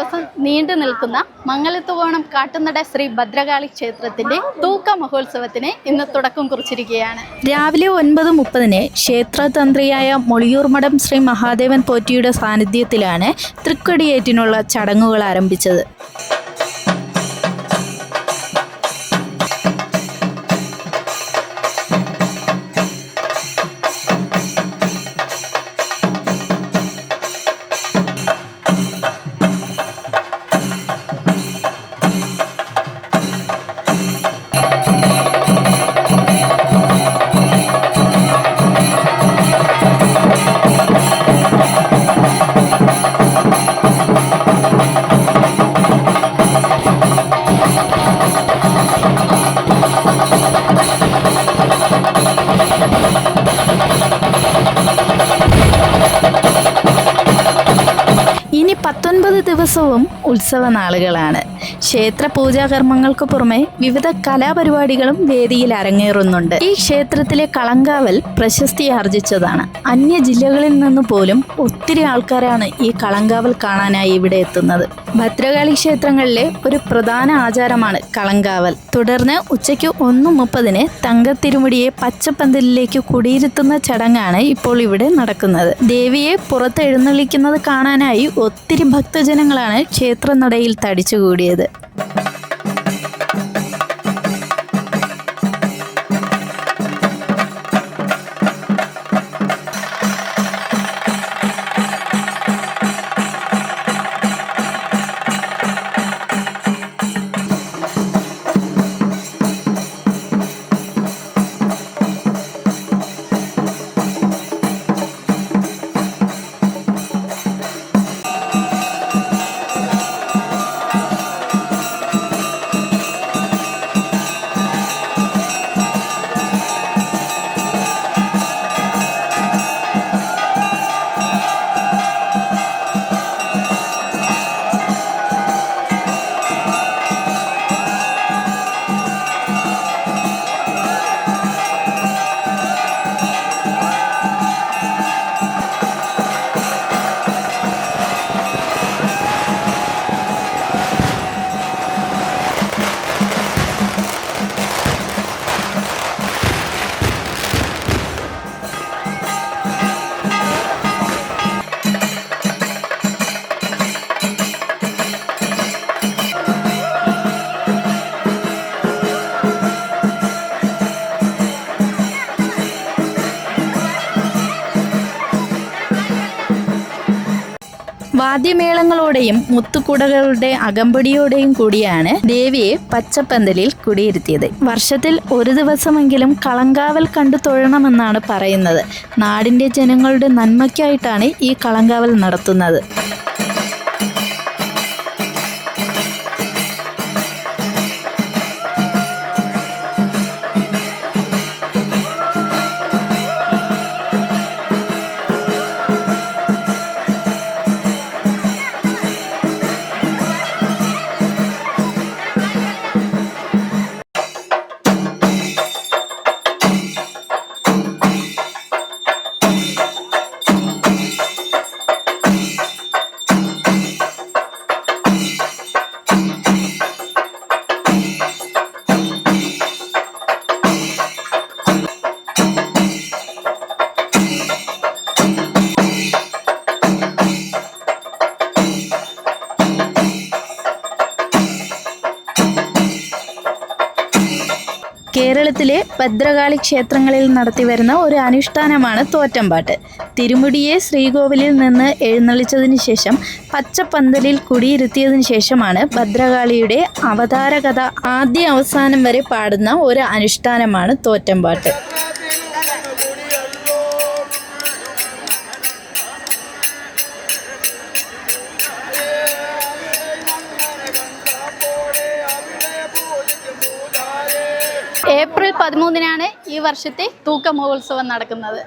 ദിവസം നീണ്ടു നിൽക്കുന്ന മംഗലത്തുകോണം കാട്ടുനട ശ്രീ ഭദ്രകാളി ക്ഷേത്രത്തിന്റെ തൂക്ക മഹോത്സവത്തിന് ഇന്ന് തുടക്കം കുറിച്ചിരിക്കുകയാണ്. രാവിലെ 9:30 ക്ഷേത്രതന്ത്രിയായ മൊളിയൂർമഠം ശ്രീ മഹാദേവൻ പോറ്റിയുടെ സാന്നിധ്യത്തിലാണ് തൃക്കൊടിയേറ്റിനുള്ള ചടങ്ങുകൾ ആരംഭിച്ചത്. ഇനി 19 ദിവസവും ഉത്സവ നാളുകളാണ്. ക്ഷേത്ര പൂജാകർമ്മങ്ങൾക്ക് പുറമെ വിവിധ കലാപരിപാടികളും വേദിയിൽ അരങ്ങേറുന്നുണ്ട്. ഈ ക്ഷേത്രത്തിലെ കളങ്കാവൽ പ്രശസ്തി ആർജിച്ചതാണ്. അന്യ ജില്ലകളിൽ നിന്ന് പോലും ഒത്തിരി ആൾക്കാരാണ് ഈ കളങ്കാവൽ കാണാനായി ഇവിടെ എത്തുന്നത്. ഭദ്രകാളി ക്ഷേത്രങ്ങളിലെ ഒരു പ്രധാന ആചാരമാണ് കളങ്കാവൽ. തുടർന്ന് ഉച്ചയ്ക്ക് 1:30 തങ്കത്തിരുമുടിയെ പച്ചപ്പന്തലിലേക്ക് കുടിയിരുത്തുന്ന ചടങ്ങാണ് ഇപ്പോൾ ഇവിടെ നടക്കുന്നത്. ദേവിയെ പുറത്ത് എഴുന്നള്ളിക്കുന്നത് കാണാനായി ഒത്തിരി ഭക്തജനങ്ങളാണ് ക്ഷേത്രനടയിൽ തടിച്ചുകൂടിയത്. വാദ്യമേളങ്ങളോടെയും മുത്തുകുടകളുടെ അകമ്പടിയോടെയും കൂടിയാണ് ദേവിയെ പച്ചപ്പന്തലിൽ കുടിയിരുത്തിയത്. വർഷത്തിൽ ഒരു ദിവസമെങ്കിലും കളങ്കാവൽ കണ്ടു തൊഴണമെന്നാണ് പറയുന്നത്. നാടിൻ്റെ ജനങ്ങളുടെ നന്മയ്ക്കായിട്ടാണ് ഈ കളങ്കാവൽ നടത്തുന്നത്. കേരളത്തിലെ ഭദ്രകാളി ക്ഷേത്രങ്ങളിൽ നടത്തിവരുന്ന ഒരു അനുഷ്ഠാനമാണ് തോറ്റമ്പാട്ട്. തിരുമുടിയെ ശ്രീകോവിലിൽ നിന്ന് എഴുന്നള്ളിച്ചതിന് ശേഷം പച്ചപ്പന്തലിൽ കുടിയിരുത്തിയതിനു ശേഷമാണ് ഭദ്രകാളിയുടെ അവതാര കഥ ആദ്യ അവസാനം വരെ പാടുന്ന ഒരു അനുഷ്ഠാനമാണ് തോറ്റമ്പാട്ട്. ഏപ്രിൽ 13 ഈ വർഷത്തെ തൂക്ക മഹോത്സവം നടക്കുന്നത്.